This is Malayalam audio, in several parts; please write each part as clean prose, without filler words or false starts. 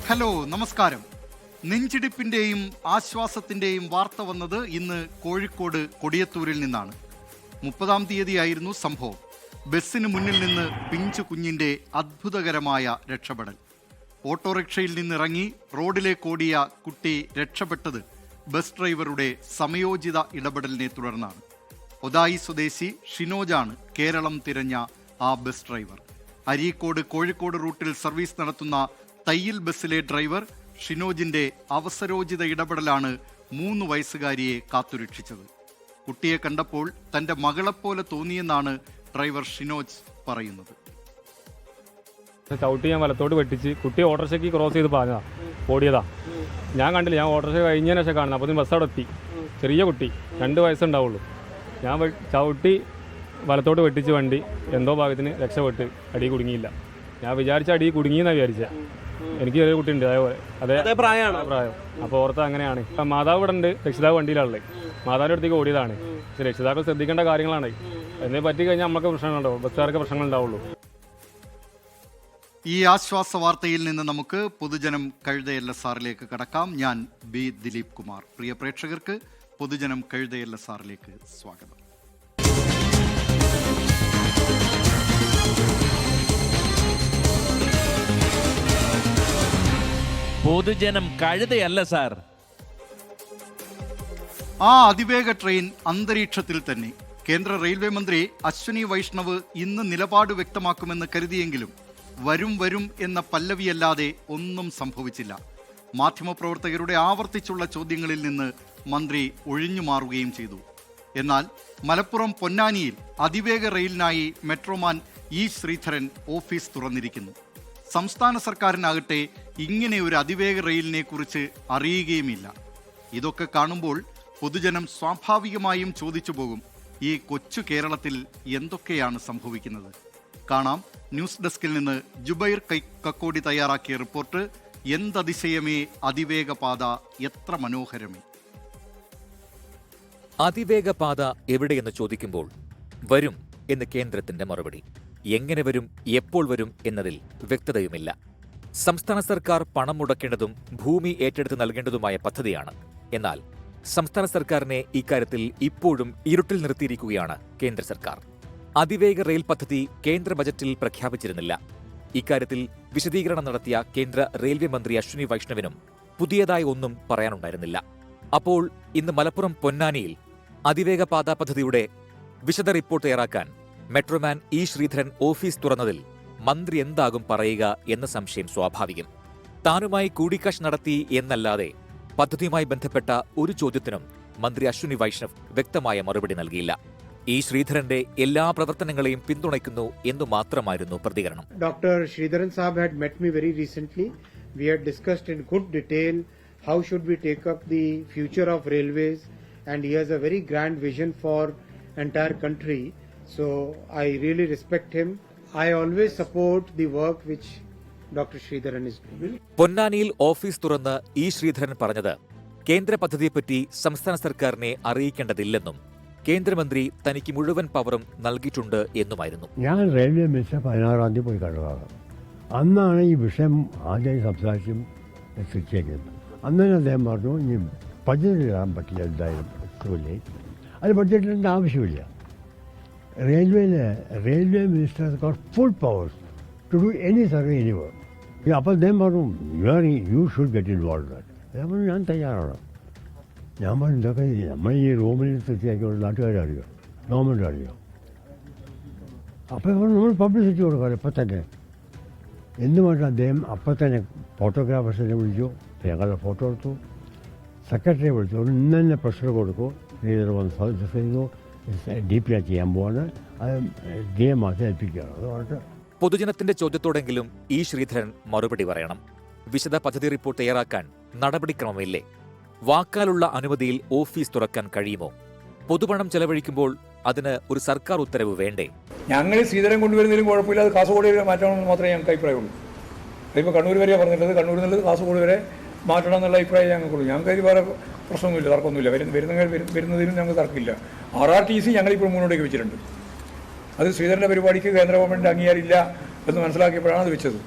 ഹലോ, നമസ്കാരം. നെഞ്ചിടിപ്പിന്റെയും ആശ്വാസത്തിന്റെയും വാർത്ത വന്നത് ഇന്ന് കോഴിക്കോട് കൊടിയത്തൂരിൽ നിന്നാണ്. 30-ാം തീയതിയായിരുന്നു സംഭവം. ബസ്സിന് മുന്നിൽ നിന്ന് പിഞ്ചു കുഞ്ഞിന്റെ അത്ഭുതകരമായ രക്ഷപ്പെടൽ. ഓട്ടോറിക്ഷയിൽ നിന്നിറങ്ങി റോഡിലേക്ക് ഓടിയ കുട്ടി രക്ഷപ്പെട്ടത് ബസ് ഡ്രൈവറുടെ സമയോചിത ഇടപെടലിനെ തുടർന്നാണ്. ഒതായി സ്വദേശി ഷിനോജാണ് കേരളം തിരഞ്ഞ ആ ബസ് ഡ്രൈവർ. അരീക്കോട് കോഴിക്കോട് റൂട്ടിൽ സർവീസ് നടത്തുന്ന തയ്യിൽ ബസ്സിലെ ഡ്രൈവർ ഷിനോജിന്റെ അവസരോചിത ഇടപെടലാണ് 3 വയസ്സുകാരിയെ കാത്തുരക്ഷിച്ചത്. കുട്ടിയെ കണ്ടപ്പോൾ തന്റെ മകളെപ്പോലെ തോന്നിയെന്നാണ് ഡ്രൈവർ ഷിനോജ് പറയുന്നത്. ചവിട്ടി ഞാൻ വലത്തോട്ട് വെട്ടിച്ച് കുട്ടി ഓട്ടോറിക്ഷയ്ക്ക് ക്രോസ് ചെയ്ത് പറഞ്ഞതാ, ഓടിയതാ. ഞാൻ കണ്ടില്ല, ഞാൻ ഓട്ടോറിക്ഷ കഴിഞ്ഞതിന് ശേഷം കാണുന്നത്. അപ്പോൾ ബസ് അവിടെ എത്തി. ചെറിയ കുട്ടി, 2 വയസ്സുണ്ടാവുള്ളൂ. ഞാൻ ചവിട്ടി വലത്തോട്ട് വെട്ടിച്ച് വണ്ടി എന്തോ ഭാഗത്തിന് രക്ഷപ്പെട്ട് അടി കുടുങ്ങിയില്ല. ഞാൻ വിചാരിച്ച അടി കുടുങ്ങിയെന്നാണ് വിചാരിച്ചത്. എനിക്ക് ചെറിയ കുട്ടിയുണ്ട്, അതേ പ്രായം. അപ്പോൾ ഓർത്ത് അങ്ങനെയാണ്. മാതാവ് ഇവിടെ ഉണ്ട്, രക്ഷിതാവ് വണ്ടിയിലാണുള്ളത്. മാതാവിൻ്റെ അടുത്തേക്ക് ഓടിയതാണ്. പക്ഷേ രക്ഷിതാക്കൾ ശ്രദ്ധിക്കേണ്ട കാര്യങ്ങളാണ്. എന്നെ പറ്റി കഴിഞ്ഞാൽ നമുക്ക് പ്രശ്നങ്ങളുണ്ടാവും, ബസ്സുകാർക്ക് പ്രശ്നങ്ങളുണ്ടാവുള്ളൂ. ഈ ആശ്വാസ വാർത്തയിൽ നിന്ന് നമുക്ക് പൊതുജനം കഴുതയല്ല സാറിലേക്ക് കടക്കാം. ഞാൻ ബി ദിലീപ് കുമാർ. പ്രിയ പ്രേക്ഷകർക്ക് പൊതുജനം കഴുതയല്ല സാറിലേക്ക് സ്വാഗതം. പൊതുജനം കഴുതയല്ല സാർ. ആ അതിവേഗ ട്രെയിൻ അന്തരീക്ഷത്തിൽ തന്നെ. കേന്ദ്ര റെയിൽവേ മന്ത്രി അശ്വനി വൈഷ്ണവ് ഇന്ന് നിലപാട് വ്യക്തമാക്കുമെന്ന് കരുതിയെങ്കിലും വരും എന്ന പല്ലവിയല്ലാതെ ഒന്നും സംഭവിച്ചില്ല. മാധ്യമപ്രവർത്തകരുടെ ആവർത്തിച്ചുള്ള ചോദ്യങ്ങളിൽ നിന്ന് മന്ത്രി ഒഴിഞ്ഞു മാറുകയും ചെയ്തു. എന്നാൽ മലപ്പുറം പൊന്നാനിയിൽ അതിവേഗ റെയിലിനായി മെട്രോമാൻ ഇ ശ്രീധരൻ ഓഫീസ് തുറന്നിരിക്കുന്നു. സംസ്ഥാന സർക്കാരിനാകട്ടെ ഇങ്ങനെ ഒരു അതിവേഗ റെയിലിനെ കുറിച്ച് അറിയുകയുമില്ല. ഇതൊക്കെ കാണുമ്പോൾ പൊതുജനം സ്വാഭാവികമായും ചോദിച്ചു പോകും, ഈ കൊച്ചു കേരളത്തിൽ എന്തൊക്കെയാണ് സംഭവിക്കുന്നത്? കാണാം. ന്യൂസ് ഡെസ്കിൽ നിന്ന് ജുബൈർ കക്കോടി തയ്യാറാക്കിയ റിപ്പോർട്ട്. എന്തതിശയമേ അതിവേഗ പാത, എത്ര മനോഹരമേ. അതിവേഗ പാത എവിടെയെന്ന് ചോദിക്കുമ്പോൾ വരും എന്ന് കേന്ദ്രത്തിന്റെ മറുപടി. എങ്ങനെ വരും, എപ്പോൾ വരും എന്നതിൽ വ്യക്തതയുമില്ല. സംസ്ഥാന സർക്കാർ പണം മുടക്കേണ്ടതും ഭൂമി ഏറ്റെടുത്ത് നൽകേണ്ടതുമായ പദ്ധതിയാണ്. എന്നാൽ സംസ്ഥാന സർക്കാരിനെ ഇക്കാര്യത്തിൽ ഇപ്പോഴും ഇരുട്ടിൽ നിർത്തിയിരിക്കുകയാണ് കേന്ദ്ര സർക്കാർ. അതിവേഗ റെയിൽ പദ്ധതി കേന്ദ്ര ബജറ്റിൽ പ്രഖ്യാപിച്ചിരുന്നില്ല. ഇക്കാര്യത്തിൽ വിശദീകരണം നടത്തിയ കേന്ദ്ര റെയിൽവേ മന്ത്രി അശ്വിനി വൈഷ്ണവിനും പുതിയതായി ഒന്നും പറയാനുണ്ടായിരുന്നില്ല. അപ്പോൾ ഇന്ന് മലപ്പുറം പൊന്നാനിയിൽ അതിവേഗ പാത പദ്ധതിയുടെ വിശദ റിപ്പോർട്ട് തയ്യാറാക്കാൻ മെട്രോമാൻ ഇ ശ്രീധരൻ ഓഫീസ് തുറന്നതിൽ മന്ത്രി എന്താകും പറയുക എന്ന സംശയം സ്വാഭാവികം. താനുമായി കൂടിക്കാഴ്ച നടത്തി എന്നല്ലാതെ പദ്ധതിയുമായി ബന്ധപ്പെട്ട ഒരു ചോദ്യത്തിനും മന്ത്രി അശ്വിനി വൈഷ്ണവ് വ്യക്തമായ മറുപടി നൽകിയില്ല. ഇ ശ്രീധരന്റെ എല്ലാ പ്രവർത്തനങ്ങളെയും പിന്തുണയ്ക്കുന്നു എന്നു മാത്രമായിരുന്നു പ്രതികരണം. Dr. Sridharan Saab had met me very recently. We had discussed in good detail how should we take up the future of railways, and he has a very grand vision for entire country. So I really respect him. I always support the work which Dr. Sridharan is doing. പൊന്നാനിയിൽ ഓഫീസ് തുറന്ന് ഇ ശ്രീധരൻ പറഞ്ഞത് കേന്ദ്ര പദ്ധതിയെപ്പറ്റി സംസ്ഥാന സർക്കാരിനെ അറിയിക്കേണ്ടതില്ലെന്നും കേന്ദ്രമന്ത്രി തനിക്ക് മുഴുവൻ പവറും നൽകിയിട്ടുണ്ട് എന്നുമായിരുന്നു. ഞാൻ റെയിൽവേ മിനിസ്റ്റർ 16-ാം തീയതി പോയി കണ്ടതാണ്. അന്നാണ് ഈ വിഷയം ആദ്യമായി സംസാരിച്ചും എത്തിച്ചേക്കുന്നത്. അന്ന് തന്നെ അദ്ദേഹം പറഞ്ഞു, ഇനി ബഡ്ജറ്റ് ഇടാൻ പറ്റില്ല, എന്തായാലും അത് ബഡ്ജറ്റിൻ്റെ ആവശ്യമില്ല. Railway minister got full powers to do any survey anywhere. അപ്പോൾ അദ്ദേഹം പറഞ്ഞു, യു ഷുഡ് ഗെറ്റ് ഇൻവോൾവ്. ഞാൻ പറഞ്ഞു, ഞാൻ തയ്യാറാണ്. ഞാൻ പറഞ്ഞു, ഇതൊക്കെ നമ്മൾ ഈ റൂമിൽ തീർച്ചയായിട്ടുള്ള നാട്ടുകാരെ അറിയോ, ഗവൺമെൻറ് അറിയോ? അപ്പോൾ നമ്മൾ പബ്ലിസിറ്റി കൊടുക്കാം ഇപ്പം തന്നെ എന്ന് പറഞ്ഞാൽ അദ്ദേഹം അപ്പം തന്നെ ഫോട്ടോഗ്രാഫേഴ്സിനെ വിളിച്ചു. ഞങ്ങളുടെ ഫോട്ടോ എടുത്തു. സെക്രട്ടറിയെ വിളിച്ചു. ഇന്ന് തന്നെ പ്രഷർ കൊടുക്കൂ, ലീഡർ വന്ന് സജസ്റ്റ് ചെയ്തു, DPR ചെയ്യാൻ പോവാണ്, അത് DM മാസം ഏൽപ്പിക്കുകയാണ്. അത് പറഞ്ഞിട്ട് പൊതുജനത്തിന്റെ ചോദ്യത്തോടെങ്കിലും ഇ ശ്രീധരൻ മറുപടി പറയണം. വിശദ പദ്ധതി റിപ്പോർട്ട് തയ്യാറാക്കാൻ നടപടിക്രമമില്ലേ? വാക്കാലുള്ള അനുമതിയിൽ ഓഫീസ് തുറക്കാൻ കഴിയുമോ? പൊതുപണം ചെലവഴിക്കുമ്പോൾ അതിന് ഒരു സർക്കാർ ഉത്തരവ് വേണ്ടേ? ഞങ്ങൾ ശ്രീധരൻ കൊണ്ടുവരുന്നതിലും കുഴപ്പമില്ല, അത് കാസർഗോഡ് വരെ മാറ്റണമെന്ന് മാത്രമേ ഞങ്ങൾക്ക് അഭിപ്രായമുള്ളൂ. ഇപ്പോൾ കണ്ണൂർ വരെയാണ് പറഞ്ഞിട്ടുള്ളത്, കണ്ണൂരിൽ നിന്നുള്ളത് കാസർഗോഡ് വരെ മാറ്റണം എന്നുള്ള അഭിപ്രായം ഞങ്ങൾക്കുള്ളൂ. ഞങ്ങൾക്ക് അതിൽ വേറെ പ്രശ്നമൊന്നുമില്ല, തർക്കമൊന്നുമില്ല. വരുന്നതിനും ഞങ്ങൾക്ക് തർക്കമില്ല. RRTC ഞങ്ങളിപ്പോൾ മുന്നോട്ടേക്ക് വെച്ചിട്ടുണ്ട്. അത് ശ്രീധരൻ്റെ പരിപാടിക്ക് കേന്ദ്ര ഗവൺമെൻറ് അംഗീകാരമില്ല എന്ന് മനസ്സിലാക്കിയപ്പോഴാണ് അത് വെച്ചത്.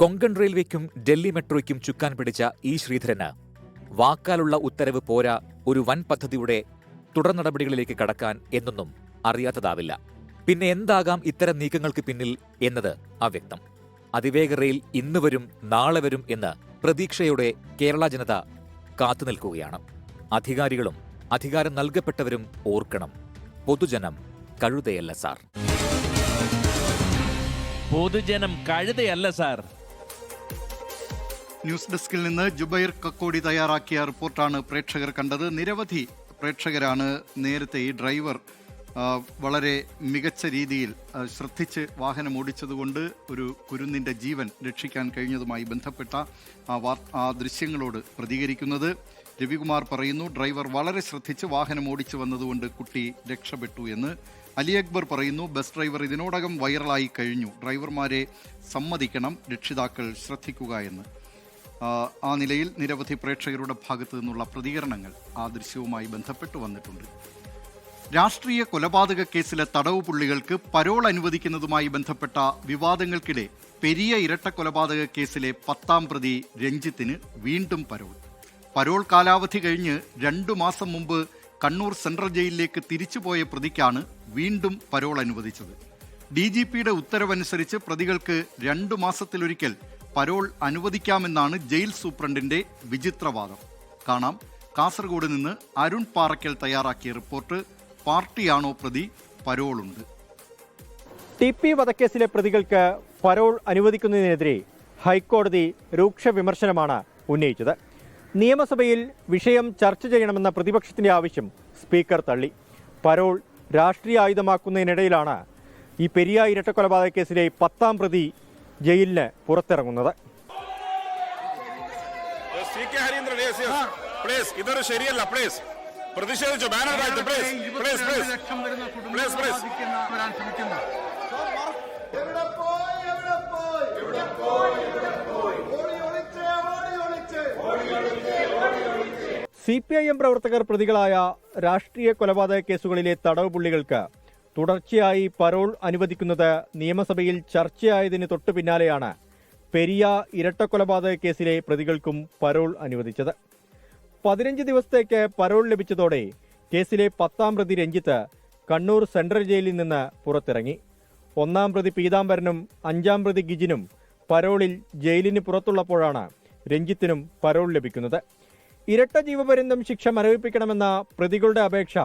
കൊങ്കൺ റെയിൽവേക്കും ഡൽഹി മെട്രോയ്ക്കും ചുക്കാൻ പിടിച്ച ഇ ശ്രീധരന് വാക്കാലുള്ള ഉത്തരവ് പോരാ ഒരു വൻ പദ്ധതിയുടെ തുടർ നടപടികളിലേക്ക് കടക്കാൻ എന്നൊന്നും അറിയാത്തതാവില്ല. പിന്നെ എന്താകാം ഇത്തരം നീക്കങ്ങൾക്ക് പിന്നിൽ എന്നത് അവ്യക്തം. അതിവേഗ റെയിൽ ഇന്ന് വരും നാളെ വരും എന്ന് പ്രതീക്ഷയോടെ കേരള ജനത കാത്തുനിൽക്കുകയാണ്. അധികാരികളും അധികാരം നൽകപ്പെട്ടവരും ഓർക്കണം, പൊതുജനം കഴുതയല്ല സാർ. പൊതുജനം കഴുതയല്ല സാർ. ന്യൂസ് ഡെസ്കിൽ നിന്ന് ജുബൈർ കക്കോടി തയ്യാറാക്കിയ റിപ്പോർട്ടാണ് പ്രേക്ഷകർ കണ്ടത്. നിരവധി പ്രേക്ഷകരാണ് നേരത്തെ ഈ ഡ്രൈവർ വളരെ മികച്ച രീതിയിൽ ശ്രദ്ധിച്ച് വാഹനം ഓടിച്ചതുകൊണ്ട് ഒരു കുരുന്നിൻ്റെ ജീവൻ രക്ഷിക്കാൻ കഴിഞ്ഞതുമായി ബന്ധപ്പെട്ട ആ ദൃശ്യങ്ങളോട് പ്രതികരിക്കുന്നത്. രവികുമാർ പറയുന്നു, ഡ്രൈവർ വളരെ ശ്രദ്ധിച്ച് വാഹനം ഓടിച്ചു വന്നതുകൊണ്ട് കുട്ടി രക്ഷപ്പെട്ടു എന്ന്. അലി അക്ബർ പറയുന്നു, ബസ് ഡ്രൈവർ ഇതിനോടകം വൈറലായി കഴിഞ്ഞു, ഡ്രൈവർമാരെ സമ്മതിക്കണം, രക്ഷിതാക്കൾ ശ്രദ്ധിക്കുക എന്ന്. ആ നിലയിൽ നിരവധി പ്രേക്ഷകരുടെ ഭാഗത്തു നിന്നുള്ള പ്രതികരണങ്ങൾ ആ ദൃശ്യവുമായി ബന്ധപ്പെട്ട് വന്നിട്ടുണ്ട്. രാഷ്ട്രീയ കൊലപാതക കേസിലെ തടവ് പുള്ളികൾക്ക് പരോൾ അനുവദിക്കുന്നതുമായി ബന്ധപ്പെട്ട വിവാദങ്ങൾക്കിടെ പെരിയ ഇരട്ട കൊലപാതക കേസിലെ 10ാം പ്രതി രഞ്ജിത്തിന് വീണ്ടും പരോൾ കാലാവധി കഴിഞ്ഞ് 2 മാസം മുമ്പ് കണ്ണൂർ സെൻട്രൽ ജയിലിലേക്ക് തിരിച്ചുപോയ പ്രതിക്കാണ് വീണ്ടും പരോൾ അനുവദിച്ചത്. DGPയുടെ ഉത്തരവനുസരിച്ച് പ്രതികൾക്ക് 2 മാസത്തിലൊരിക്കൽ പരോൾ അനുവദിക്കാമെന്നാണ് ജയിൽ സൂപ്രണ്ടിന്റെ വിചിത്രവാദം. കാണാം, കാസർഗോഡ് നിന്ന് അരുൺ പാറയ്ക്കൽ തയ്യാറാക്കിയ റിപ്പോർട്ട്. പാർട്ടിയാണോ പ്രതി, പരോളുണ്ട്. TP വധക്കേസിലെ പ്രതികൾക്ക് പരോൾ അനുവദിക്കുന്നതിനെതിരെ ഹൈക്കോടതി രൂക്ഷ വിമർശനമാണ് ഉന്നയിച്ചത്. നിയമസഭയിൽ വിഷയം ചർച്ച ചെയ്യണമെന്ന പ്രതിപക്ഷത്തിന്റെ ആവശ്യം സ്പീക്കർ തള്ളി. പരോൾ രാഷ്ട്രീയ ആയുധമാക്കുന്നതിനിടയിലാണ് ഈ പെരിയ ഇരട്ടക്കൊലപാതക കേസിലെ 10ാം പ്രതി ജയിലിന് പുറത്തിറങ്ങുന്നത്. CPIM പ്രവർത്തകർ പ്രതികളായ രാഷ്ട്രീയ കൊലപാതക കേസുകളിലെ തടവ് പുള്ളികൾക്ക് തുടർച്ചയായി പരോൾ അനുവദിക്കുന്നത് നിയമസഭയിൽ ചർച്ചയായതിന് തൊട്ടു പിന്നാലെയാണ് പെരിയ ഇരട്ടക്കൊലപാതക കേസിലെ പ്രതികൾക്കും പരോൾ അനുവദിച്ചത്. 15 ദിവസത്തേക്ക് പരോൾ ലഭിച്ചതോടെ കേസിലെ 10ാം പ്രതി രഞ്ജിത്ത് കണ്ണൂർ സെൻട്രൽ ജയിലിൽ നിന്ന് പുറത്തിറങ്ങി. 1ാം പ്രതി പീതാംബരനും 5ാം പ്രതി ഗിജിനും പരോളിൽ ജയിലിന് പുറത്തുള്ളപ്പോഴാണ് രഞ്ജിത്തിനും പരോൾ ലഭിക്കുന്നത്. ഇരട്ട ജീവപര്യന്തം ശിക്ഷ മരവിപ്പിക്കണമെന്ന പ്രതികളുടെ അപേക്ഷ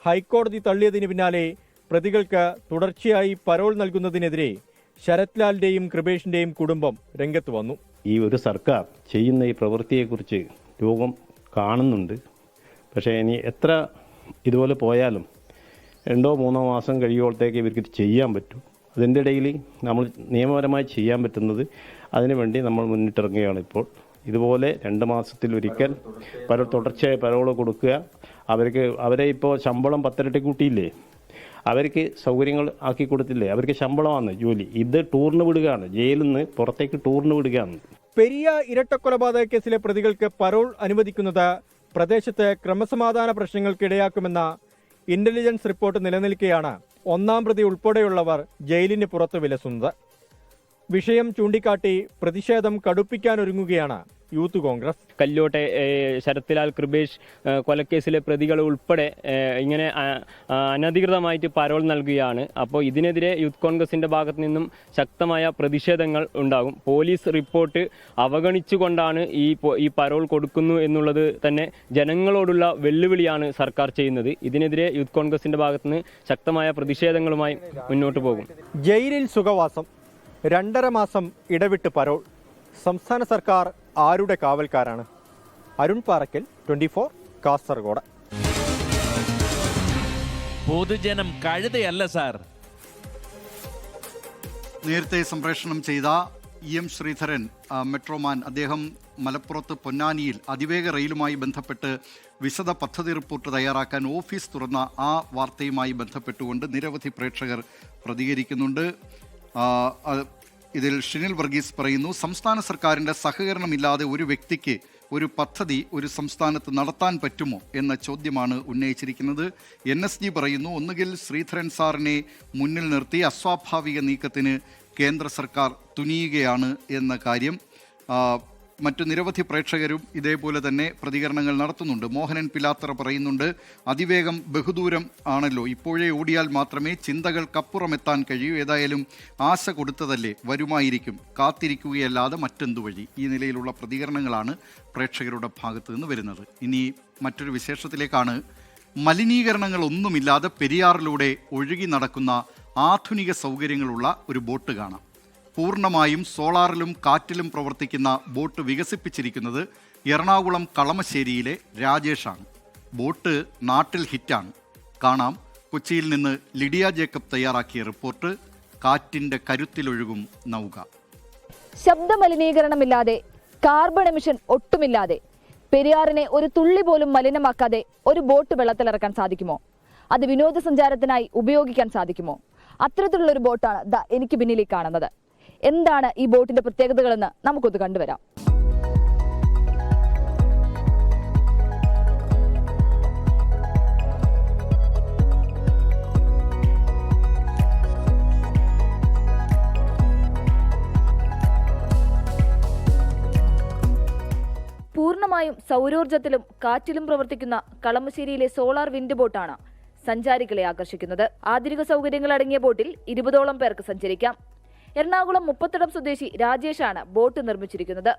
ഹൈക്കോടതി തള്ളിയതിന് പിന്നാലെ പ്രതികൾക്ക് തുടർച്ചയായി പരോൾ നൽകുന്നതിനെതിരെ ശരത് ലാലിന്റെയും കൃപേഷിന്റെയും കുടുംബം രംഗത്ത് വന്നു. ഈ ഒരു സർക്കാർ ചെയ്യുന്ന ഈ പ്രവൃത്തിയെക്കുറിച്ച് ലോകം കാണുന്നുണ്ട്. പക്ഷേ ഇനി എത്ര ഇതുപോലെ പോയാലും 2-3 മാസം കഴിയുമ്പോഴത്തേക്ക് ഇവർക്ക് ചെയ്യാൻ പറ്റും. അതിൻ്റെ ഇടയിൽ നമ്മൾ നിയമപരമായി ചെയ്യാൻ പറ്റുന്നത് അതിനുവേണ്ടി നമ്മൾ മുന്നിട്ടിറങ്ങുകയാണ് ഇപ്പോൾ. ഇതുപോലെ 2 മാസത്തിലൊരിക്കൽ തുടർച്ചയായി പരോള് കൊടുക്കുക. അവരെ ഇപ്പോൾ ശമ്പളം 10 ഇരട്ടി കൂട്ടിയില്ലേ, അവർക്ക് സൗകര്യങ്ങൾ ആക്കി കൊടുത്തില്ലേ, അവർക്ക് ശമ്പളമാണ് ജോലി. ഇത് ടൂറിന് വിടുകയാണ്, ജയിലിൽ നിന്ന് പുറത്തേക്ക് ടൂറിന് വിടുകയാണ്. പെരിയ ഇരട്ടക്കൊലപാതക കേസിലെ പ്രതികൾക്ക് പരോൾ അനുവദിക്കുന്നത് പ്രദേശത്ത് ക്രമസമാധാന പ്രശ്നങ്ങൾക്കിടയാക്കുമെന്ന ഇന്റലിജൻസ് റിപ്പോർട്ട് നിലനിൽക്കെയാണ് 1ാം പ്രതി ഉൾപ്പെടെയുള്ളവർ ജയിലിന് പുറത്ത് വിലസുന്നത്. വിഷയം ചൂണ്ടിക്കാട്ടി പ്രതിഷേധം കടുപ്പിക്കാനൊരുങ്ങുകയാണ് യൂത്ത് കോൺഗ്രസ്. കല്ലോട്ടെ ശരത് ലാൽ, കൃപേഷ് കൊലക്കേസിലെ പ്രതികൾ ഉൾപ്പെടെ ഇങ്ങനെ അനധികൃതമായിട്ട് പരോൾ നൽകുകയാണ്. അപ്പോൾ ഇതിനെതിരെ യൂത്ത് കോൺഗ്രസിന്റെ ഭാഗത്തു നിന്നും ശക്തമായ പ്രതിഷേധങ്ങൾ ഉണ്ടാകും. പോലീസ് റിപ്പോർട്ട് അവഗണിച്ചുകൊണ്ടാണ് ഈ പരോൾ കൊടുക്കുന്നു എന്നുള്ളത് തന്നെ ജനങ്ങളോടുള്ള വെല്ലുവിളിയാണ് സർക്കാർ ചെയ്യുന്നത്. ഇതിനെതിരെ യൂത്ത് കോൺഗ്രസിന്റെ ഭാഗത്തു നിന്ന് ശക്തമായ പ്രതിഷേധങ്ങളുമായി മുന്നോട്ട് പോകും. ജയിലിൽ സുഖവാസം, 2.5 മാസം ഇടവിട്ട് പരോൾ. സംസ്ഥാന സർക്കാർ ആരുടെ കാവൽക്കാരാണ്? അരുൺ പാറയ്ക്കൽ, 24 കാസർഗോഡ്. പൊതുജനം കഴുതയല്ല സാർ. നേരത്തെ സംപ്രേഷണം ചെയ്ത EM ശ്രീധരൻ, മെട്രോമാൻ, അദ്ദേഹം മലപ്പുറത്ത് പൊന്നാനിയിൽ അതിവേഗ റെയിലുമായി ബന്ധപ്പെട്ട് വിശദ പദ്ധതി റിപ്പോർട്ട് തയ്യാറാക്കാൻ ഓഫീസ് തുറന്ന ആ വാർത്തയുമായി ബന്ധപ്പെട്ടുകൊണ്ട് നിരവധി പ്രേക്ഷകർ പ്രതികരിക്കുന്നുണ്ട്. ഇതിൽ ഷിനിൽ വർഗീസ് പറയുന്നു, സംസ്ഥാന സർക്കാരിൻ്റെ സഹകരണമില്ലാതെ ഒരു വ്യക്തിക്ക് ഒരു പദ്ധതി ഒരു സംസ്ഥാനത്ത് നടത്താൻ പറ്റുമോ എന്ന ചോദ്യമാണ് ഉന്നയിച്ചിരിക്കുന്നത്. NSG പറയുന്നു, ഒന്നുകിൽ ശ്രീധരൻ സാറിനെ മുന്നിൽ നിർത്തി അസ്വാഭാവിക നീക്കത്തിന് കേന്ദ്ര സർക്കാർ തുനിയുകയാണ് എന്ന കാര്യം മറ്റു നിരവധി പ്രേക്ഷകരും ഇതേപോലെ തന്നെ പ്രതികരണങ്ങൾ നടത്തുന്നുണ്ട്. മോഹനൻ പിലാത്തറ പറയുന്നുണ്ട്, അതിവേഗം ബഹുദൂരം ആണല്ലോ, ഇപ്പോഴേ ഓടിയാൽ മാത്രമേ ചിന്തകൾക്കപ്പുറം എത്താൻ കഴിയൂ. ഏതായാലും ആശ കൊടുത്തതല്ലേ, വരുമായിരിക്കും, കാത്തിരിക്കുകയല്ലാതെ മറ്റെന്തു വഴി. ഈ നിലയിലുള്ള പ്രതികരണങ്ങളാണ് പ്രേക്ഷകരുടെ ഭാഗത്ത് നിന്ന് വരുന്നത്. ഇനി മറ്റൊരു വിശേഷത്തിലേക്കാണ്. മലിനീകരണങ്ങളൊന്നുമില്ലാതെ പെരിയാറിലൂടെ ഒഴുകി നടക്കുന്ന ആധുനിക സൗകര്യങ്ങളുള്ള ഒരു ബോട്ട് കാണാം. പൂർണ്ണമായും സോളാറിലും കാറ്റിലും പ്രവർത്തിക്കുന്ന ബോട്ട് വികസിപ്പിച്ചിരിക്കുന്നത് എറണാകുളം കളമശ്ശേരിയിലെ രാജേഷാണ്. ബോട്ട് നാട്ടിൽ ഹിറ്റാണ്. കാണാം, കൊച്ചിയിൽ നിന്ന് ലിഡിയ ജേക്കബ് തയ്യാറാക്കിയ റിപ്പോർട്ട്. കാറ്റിൻ്റെ കരുത്തിലൊഴുകും നൗക. ശബ്ദമലിനീകരണമില്ലാതെ, കാർബൺ എമിഷൻ ഒട്ടുമില്ലാതെ, പെരിയാറിനെ ഒരു തുള്ളി പോലും മലിനമാക്കാതെ ഒരു ബോട്ട് വെള്ളത്തിലിറക്കാൻ സാധിക്കുമോ? അത് വിനോദസഞ്ചാരത്തിനായി ഉപയോഗിക്കാൻ സാധിക്കുമോ? അത്തരത്തിലുള്ള ഒരു ബോട്ടാണ് എനിക്ക് പിന്നിൽ കാണുന്നത്. എന്താണ് ഈ ബോട്ടിന്റെ പ്രത്യേകതകളെന്ന് നമുക്കൊന്ന് കണ്ടുവരാം. പൂർണ്ണമായും സൗരോർജ്ജത്തിലും കാറ്റിലും പ്രവർത്തിക്കുന്ന കളമശ്ശേരിയിലെ സോളാർ വിൻഡ് ബോട്ടാണ് സഞ്ചാരികളെ ആകർഷിക്കുന്നത്. ആധുനിക സൗകര്യങ്ങൾ അടങ്ങിയ ബോട്ടിൽ 20ഓളം പേർക്ക് സഞ്ചരിക്കാം. എറണാകുളം മുപ്പത്തിടം സ്വദേശി രാജേഷാണ് ബോട്ട് നിർമ്മിച്ചിരിക്കുന്നത്.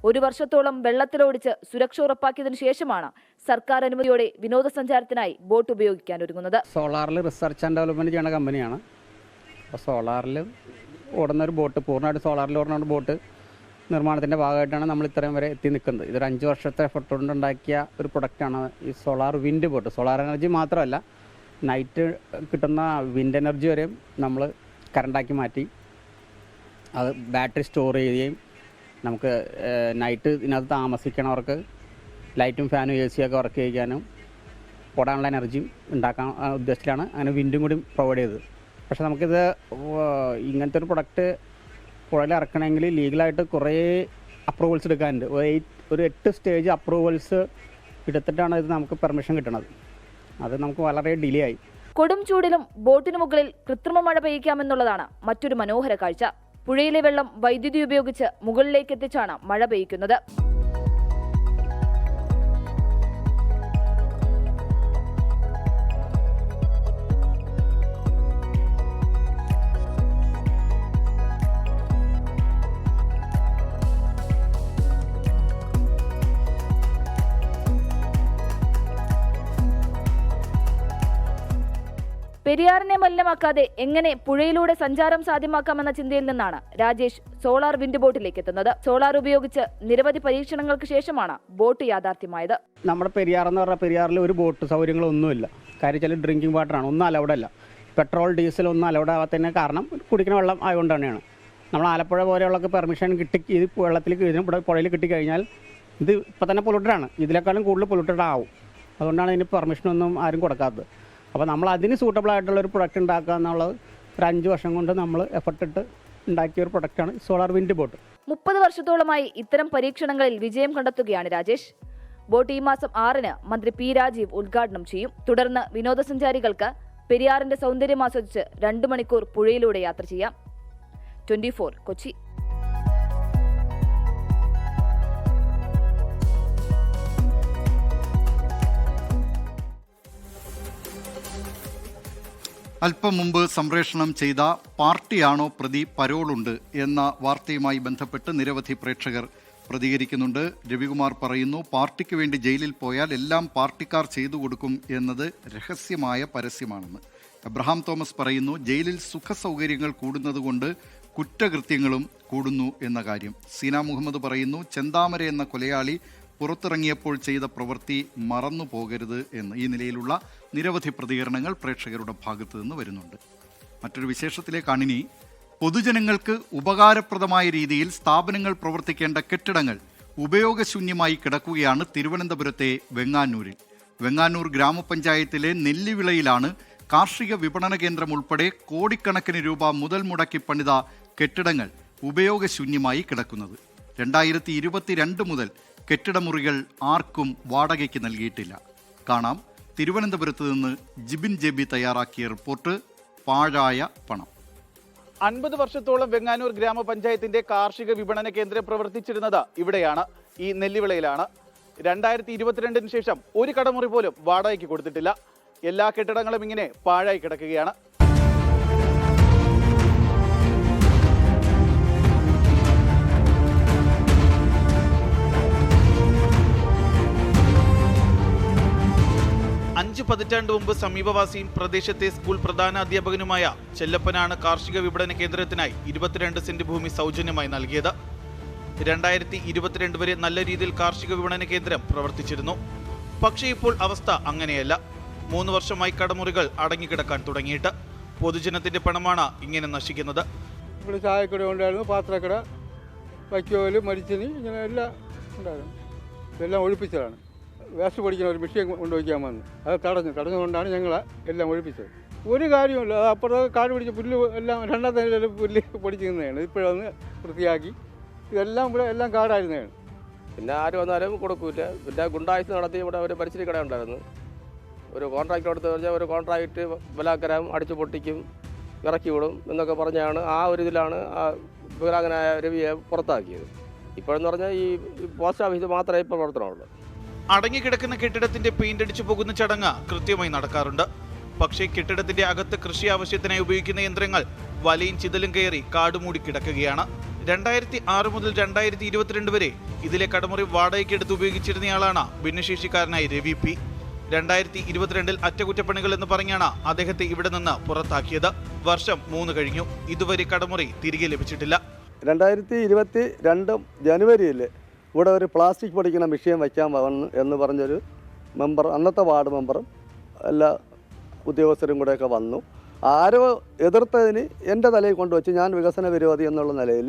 1 വർഷത്തോളം വെള്ളത്തിലോടിച്ച് സുരക്ഷ ഉറപ്പാക്കിയതിനു ശേഷമാണ് സർക്കാർ അനുമതിയോടെ വിനോദസഞ്ചാരത്തിനായി ബോട്ട് ഉപയോഗിക്കാൻ ഒരുങ്ങുന്നത്. സോളാറിൽ റിസർച്ച് ആൻഡ് ഡെവലപ്മെന്റ് ചെയ്യുന്ന കമ്പനിയാണ്. അപ്പോൾ സോളാറിൽ ഓടുന്ന ഒരു ബോട്ട്, പൂർണ്ണമായിട്ട് സോളാറിൽ ഓടുന്ന ഒരു ബോട്ട് നിർമ്മാണത്തിൻ്റെ ഭാഗമായിട്ടാണ് നമ്മൾ ഇത്രയും വരെ എത്തി നിൽക്കുന്നത്. ഇതൊരു 5 വർഷത്തെ എഫർട്ട് കൊണ്ടുണ്ടാക്കിയ ഒരു പ്രൊഡക്റ്റാണ് ഈ solar wind boat. Solar energy മാത്രമല്ല, നൈറ്റ് കിട്ടുന്ന വിൻഡ് എനർജി വരെയും നമ്മൾ കറണ്ടാക്കി മാറ്റി അത് ബാറ്ററി സ്റ്റോർ ചെയ്യുകയും നമുക്ക് നൈറ്റ് ഇതിനകത്ത് താമസിക്കണവർക്ക് ലൈറ്റും ഫാനും AC ഒക്കെ വർക്ക് ചെയ്യിക്കാനും ഓടാനുള്ള എനർജിയും ഉണ്ടാക്കാൻ ഉദ്ദേശത്തിലാണ് അങ്ങനെ വിൻഡും കൂടി പ്രൊവൈഡ് ചെയ്തത്. പക്ഷേ നമുക്കിത് ഇങ്ങനത്തെ ഒരു പ്രൊഡക്റ്റ് പുഴയിൽ ഇറക്കണമെങ്കിൽ ലീഗലായിട്ട് കുറേ അപ്രൂവൽസ് എടുക്കാനുണ്ട്. ഒരു 8 സ്റ്റേജ് അപ്രൂവൽസ് എടുത്തിട്ടാണ് ഇത് നമുക്ക് പെർമിഷൻ കിട്ടുന്നത്. അത് നമുക്ക് വളരെ ഡിലേ ആയി. കൊടും ചൂടിലും ബോട്ടിന് മുകളിൽ കൃത്രിമ മഴ പെയ്യിക്കാമെന്നുള്ളതാണ് മറ്റൊരു മനോഹര കാഴ്ച. പുഴയിലെ വെള്ളം വൈദ്യുതി ഉപയോഗിച്ച് മുകളിലേക്ക് എത്തിച്ചാണ് മഴ പെയ്യിക്കുന്നത്. പെരിയാറിനെ മലിനമാക്കാതെ എങ്ങനെ പുഴയിലൂടെ സഞ്ചാരം സാധ്യമാക്കാമെന്ന ചിന്തയിൽ നിന്നാണ് രാജേഷ് സോളാർ വിൻഡ് ബോട്ടിലേക്ക് എത്തുന്നത്. സോളാർ ഉപയോഗിച്ച് നിരവധി പരീക്ഷണങ്ങൾക്ക് ശേഷമാണ് ബോട്ട് യാഥാർത്ഥ്യമായത്. നമ്മുടെ പെരിയാറെന്ന് പറഞ്ഞാൽ പെരിയാറിൽ ഒരു ബോട്ട് സൗകര്യങ്ങളൊന്നുമില്ല. കാര്യം വെച്ചാൽ ഡ്രിങ്കിങ് വാട്ടറാണ്, ഒന്നും അലൗഡ് അല്ല. പെട്രോൾ ഡീസൽ ഒന്നും അലൗഡ് ആവാത്തതിന് കാരണം കുടിക്കുന്ന വെള്ളം ആയതുകൊണ്ട് തന്നെയാണ്. നമ്മൾ ആലപ്പുഴ പോലെയുള്ളൊക്കെ പെർമിഷൻ കിട്ടി ഇത് വെള്ളത്തിൽ പുഴയിൽ കിട്ടിക്കഴിഞ്ഞാൽ ഇത് ഇപ്പം തന്നെ പൊല്യൂട്ടഡാണ്. ഇതിനേക്കാളും കൂടുതൽ പൊല്യൂട്ടഡ് ആവും. അതുകൊണ്ടാണ് ഇതിന് പെർമിഷനൊന്നും ആരും കൊടുക്കാത്തത്. അപ്പോൾ നമ്മൾ അതിന് സൂട്ടബിൾ ആയിട്ടുള്ളൊരു പ്രൊഡക്റ്റ് ഉണ്ടാക്കുക എന്നുള്ളത് ഒരു 5 വർഷം കൊണ്ട് നമ്മൾ എഫർട്ടിട്ട് ഉണ്ടാക്കിയ ഒരു പ്രൊഡക്റ്റാണ് സോളാർ വിൻഡ് ബോട്ട്. 30 വർഷത്തോളമായി ഇത്തരം പരീക്ഷണങ്ങളിൽ വിജയം കണ്ടെത്തുകയാണ് രാജേഷ്. ബോട്ട് ഈ മാസം 6-ന് മന്ത്രി P. രാജീവ് ഉദ്ഘാടനം ചെയ്യും. തുടർന്ന് വിനോദസഞ്ചാരികൾക്ക് പെരിയാറിന്റെ സൗന്ദര്യം ആസ്വദിച്ച് 2 മണിക്കൂർ പുഴയിലൂടെ യാത്ര ചെയ്യാം. 24 കൊച്ചി. അല്പം മുമ്പ് സംപ്രേഷണം ചെയ്ത പാർട്ടിയാണോ പ്രതി പരോളുണ്ട് എന്ന വാർത്തയുമായി ബന്ധപ്പെട്ട് നിരവധി പ്രേക്ഷകർ പ്രതികരിക്കുന്നുണ്ട്. രവികുമാർ പറയുന്നു, പാർട്ടിക്ക് വേണ്ടി ജയിലിൽ പോയാൽ എല്ലാം പാർട്ടിക്കാർ ചെയ്തു കൊടുക്കും എന്നത് രഹസ്യമായ പരസ്യമാണെന്ന്. എബ്രഹാം തോമസ് പറയുന്നു, ജയിലിൽ സുഖസൗകര്യങ്ങൾ കൂടുന്നതുകൊണ്ട് കുറ്റകൃത്യങ്ങളും കൂടുന്നു എന്ന കാര്യം. സീന മുഹമ്മദ് പറയുന്നു, ചെന്താമര എന്ന കൊലയാളി പുറത്തിറങ്ങിയപ്പോൾ ചെയ്ത പ്രവൃത്തി മറന്നു പോകരുത് എന്ന്. ഈ നിലയിലുള്ള നിരവധി പ്രതികരണങ്ങൾ പ്രേക്ഷകരുടെ ഭാഗത്തു നിന്ന് വരുന്നുണ്ട്. മറ്റൊരു വിശേഷത്തിലേക്കാണിനി. പൊതുജനങ്ങൾക്ക് ഉപകാരപ്രദമായ രീതിയിൽ സ്ഥാപനങ്ങൾ പ്രവർത്തിക്കേണ്ട കെട്ടിടങ്ങൾ ഉപയോഗശൂന്യമായി കിടക്കുകയാണ് തിരുവനന്തപുരത്തെ വെങ്ങാനൂരിൽ. വെങ്ങാനൂർ ഗ്രാമപഞ്ചായത്തിലെ നെല്ലിവിളയിലാണ് കാർഷിക വിപണന കേന്ദ്രം ഉൾപ്പെടെ കോടിക്കണക്കിന് രൂപ മുതൽ മുടക്കി പണിത കെട്ടിടങ്ങൾ ഉപയോഗശൂന്യമായി കിടക്കുന്നത്. 2022 മുതൽ കെട്ടിടമുറികൾ ആർക്കും വാടകയ്ക്ക് നൽകിയിട്ടില്ല. കാണാം, തിരുവനന്തപുരത്ത് നിന്ന് ജിബിൻ ജെബി തയ്യാറാക്കിയ റിപ്പോർട്ട്. പാഴായ പണം. 50 വർഷത്തോളം വെങ്ങാനൂർ ഗ്രാമപഞ്ചായത്തിന്റെ കാർഷിക വിപണന കേന്ദ്രം പ്രവർത്തിച്ചിരുന്നത് ഇവിടെയാണ്, ഈ നെല്ലിവിളയിലാണ്. 2022 ശേഷം ഒരു കടമുറി പോലും വാടകയ്ക്ക് കൊടുത്തിട്ടില്ല. എല്ലാ കെട്ടിടങ്ങളും ഇങ്ങനെ പാഴായി കിടക്കുകയാണ്. അഞ്ച് പതിറ്റാണ്ട് മുമ്പ് സമീപവാസിയും പ്രദേശത്തെ സ്കൂൾ പ്രധാനാധ്യാപകനുമായ ചെല്ലപ്പനാണ് കാർഷിക വിപണന കേന്ദ്രത്തിനായി 22 സെന്റ് ഭൂമി സൗജന്യമായി നൽകിയത്. 2022 വരെ നല്ല രീതിയിൽ കാർഷിക വിപണന കേന്ദ്രം പ്രവർത്തിച്ചിരുന്നു. പക്ഷേ ഇപ്പോൾ അവസ്ഥ അങ്ങനെയല്ല. 3 വർഷമായി കടമുറികൾ അടങ്ങിക്കിടക്കാൻ തുടങ്ങിയിട്ട്. പൊതുജനത്തിന്റെ പണമാണ് ഇങ്ങനെ നശിക്കുന്നത്. ഇവിടെ ചായക്കട ഉണ്ടായിരുന്നു, പാത്രക്കട, വൈക്കോല്, മരിച്ചിനി, ഇങ്ങനെ എല്ലാം ഉണ്ടായിരുന്നു. ഇതെല്ലാം ഒഴിപ്പിച്ചതാണ്. വേസ്റ്റ് പൊടിക്കുന്ന ഒരു മെഷീൻ കൊണ്ടുവയ്ക്കാൻ വന്നു, അത് തടഞ്ഞുകൊണ്ടാണ് ഞങ്ങൾ എല്ലാം ഒഴിപ്പിച്ചത്. ഒരു കാര്യമില്ല, അത് അപ്പുറത്തെ കാട് പിടിച്ച പുല്ല് എല്ലാം രണ്ടാമത്തെ നിലയിൽ പുല്ല് പൊടിച്ച് നിന്നതാണ്. ഇപ്പോഴൊന്ന് വൃത്തിയാക്കി, ഇതെല്ലാം ഇവിടെ എല്ലാം കാടായിരുന്നതാണ്. പിന്നെ ആര് വന്നാലും കൊടുക്കൂല. പിന്നെ ഗുണ്ടായുസ് നടത്തി ഇവിടെ ഒരു പരിസ്ഥിതി കട ഉണ്ടായിരുന്നു. ഒരു കോൺട്രാക്ട് കൊടുത്ത് പറഞ്ഞാൽ ഒരു കോൺട്രാക്റ്റ് ബലാക്കരം അടിച്ചു പൊട്ടിക്കും, ഇറക്കി വിടും എന്നൊക്കെ പറഞ്ഞാണ് ആ ഒരു ഇതിലാണ് ആ ബലാകനായ രവിയെ പുറത്താക്കിയത്. ഇപ്പോഴെന്ന് പറഞ്ഞാൽ ഈ പോസ്റ്റ് ഓഫീസ് മാത്രമേ ഇപ്പോൾ പ്രവർത്തനമുള്ളൂ. അടങ്ങിക്കിടക്കുന്ന കെട്ടിടത്തിന്റെ പെയിന്റ് അടിച്ചു പോകുന്ന ചടങ്ങ് കൃത്യമായി നടക്കാറുണ്ട്. പക്ഷേ കെട്ടിടത്തിന്റെ അകത്ത് കൃഷി ആവശ്യത്തിനായി ഉപയോഗിക്കുന്ന യന്ത്രങ്ങൾ വലയും ചിതലും കയറി കാടുമൂടി കിടക്കുകയാണ്. 2006 മുതൽ 2022 വരെ ഇതിലെ കടമുറി വാടകയ്ക്കെടുത്ത് ഉപയോഗിച്ചിരുന്നയാളാണ് ഭിന്നശേഷിക്കാരനായ രവി പി. 2022 അറ്റകുറ്റപ്പണികൾ എന്ന് പറഞ്ഞാണ് അദ്ദേഹത്തെ ഇവിടെ നിന്ന് പുറത്താക്കിയത്. വർഷം 3 കഴിഞ്ഞു, ഇതുവരെ കടമുറി തിരികെ ലഭിച്ചിട്ടില്ല. 2022 ജനുവരിയിൽ ഇവിടെ ഒരു പ്ലാസ്റ്റിക് പൊടിക്കുന്ന മെഷീൻ വയ്ക്കാൻ വന്നു എന്ന് പറഞ്ഞൊരു മെമ്പർ, അന്നത്തെ വാർഡ് മെമ്പറും എല്ലാ ഉദ്യോഗസ്ഥരും കൂടെയൊക്കെ വന്നു. ആരോ എതിർത്തതിന് എൻ്റെ തലയിൽ കൊണ്ടുവച്ച് ഞാൻ വികസന വിരോധി എന്നുള്ള നിലയിൽ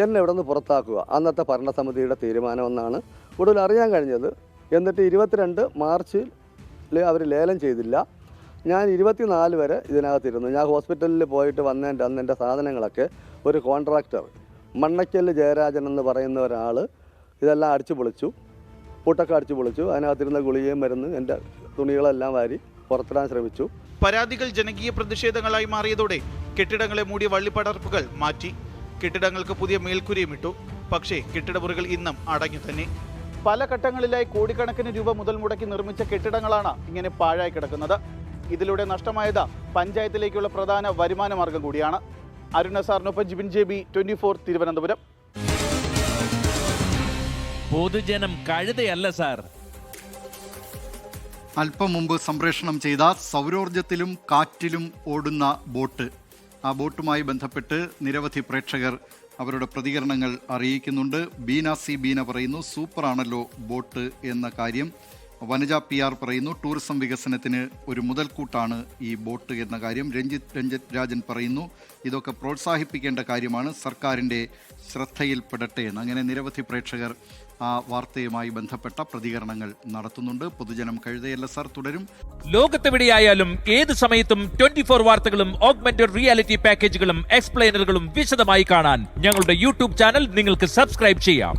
എന്നെ ഇവിടെ നിന്ന് പുറത്താക്കുക അന്നത്തെ ഭരണസമിതിയുടെ തീരുമാനമെന്നാണ് ഒടുവിൽ അറിയാൻ കഴിഞ്ഞത്. എന്നിട്ട് 22 മാർച്ചിൽ അവർ ലേലം ചെയ്തില്ല. ഞാൻ 24 വരെ ഇതിനകത്തിരുന്നു. ഞാൻ ഹോസ്പിറ്റലിൽ പോയിട്ട് വന്നതിൻ്റെ അന്ന് എൻ്റെ സാധനങ്ങളൊക്കെ ഒരു കോൺട്രാക്ടർ മണ്ണക്കല്ല് ജയരാജൻ എന്ന് പറയുന്ന ഒരാൾ ഇതെല്ലാം അടിച്ചു പൊളിച്ചു, പൂട്ടൊക്കെ അടിച്ചു പൊളിച്ചു. അതിനകത്തിരുന്ന ഗുളികയും മരുന്ന് എൻ്റെ തുണികളെല്ലാം വാരി പുറത്തിടാൻ ശ്രമിച്ചു. പരാതികൾ ജനകീയ പ്രതിഷേധങ്ങളായി മാറിയതോടെ കെട്ടിടങ്ങളെ മൂടിയ വള്ളിപ്പടർപ്പുകൾ മാറ്റി, കെട്ടിടങ്ങൾക്ക് പുതിയ മേൽക്കൂരയും ഇട്ടു. പക്ഷേ കെട്ടിടമുറികൾ ഇന്നും അടഞ്ഞു തന്നെ. പല ഘട്ടങ്ങളിലായി കോടിക്കണക്കിന് രൂപ മുതൽ മുടക്കി നിർമ്മിച്ച കെട്ടിടങ്ങളാണ് ഇങ്ങനെ പാഴായി കിടക്കുന്നത്. ഇതിലൂടെ നഷ്ടമായത് പഞ്ചായത്തിലേക്കുള്ള പ്രധാന വരുമാന മാർഗം കൂടിയാണ്. അരുണ സാറിനൊപ്പം ജിബിൻ JB, 24 തിരുവനന്തപുരം. പൊതുജനം കഴുതയല്ല സാർ. അല്പം മുമ്പ് സംപ്രേഷണം ചെയ്ത സൗരോർജ്ജത്തിലും കാറ്റിലും ഓടുന്ന ബോട്ട്, ആ ബോട്ടുമായി ബന്ധപ്പെട്ട് നിരവധി പ്രേക്ഷകർ അവരുടെ പ്രതികരണങ്ങൾ അറിയിക്കുന്നുണ്ട്. ബീന പറയുന്നു, സൂപ്പറാണല്ലോ ബോട്ട് എന്ന കാര്യം. വനജ PR പറയുന്നു, ടൂറിസം വികസനത്തിന് ഒരു മുതൽക്കൂട്ടാണ് ഈ ബോട്ട് എന്ന കാര്യം. രഞ്ജിത്ത് രാജൻ പറയുന്നു, ഇതൊക്കെ പ്രോത്സാഹിപ്പിക്കേണ്ട കാര്യമാണ്, സർക്കാരിൻ്റെ ശ്രദ്ധയിൽപ്പെടട്ടെ എന്ന്. അങ്ങനെ നിരവധി പ്രേക്ഷകർ ആ വാർത്തയുമായി ബന്ധപ്പെട്ട പ്രതികരണങ്ങൾ നടത്തുന്നുണ്ട്. പൊതുജനം കഴുതയല്ല സാർ തുടരും. ലോകത്തെവിടെയായാലും ഏത് സമയത്തും 24 വാർത്തകളും ഓഗ്മെന്റഡ് റിയാലിറ്റി പാക്കേജുകളും എക്സ്പ്ലെയിനറുകളും വിശദമായി കാണാൻ ഞങ്ങളുടെ YouTube ചാനൽ നിങ്ങൾക്ക് സബ്സ്ക്രൈബ് ചെയ്യാം.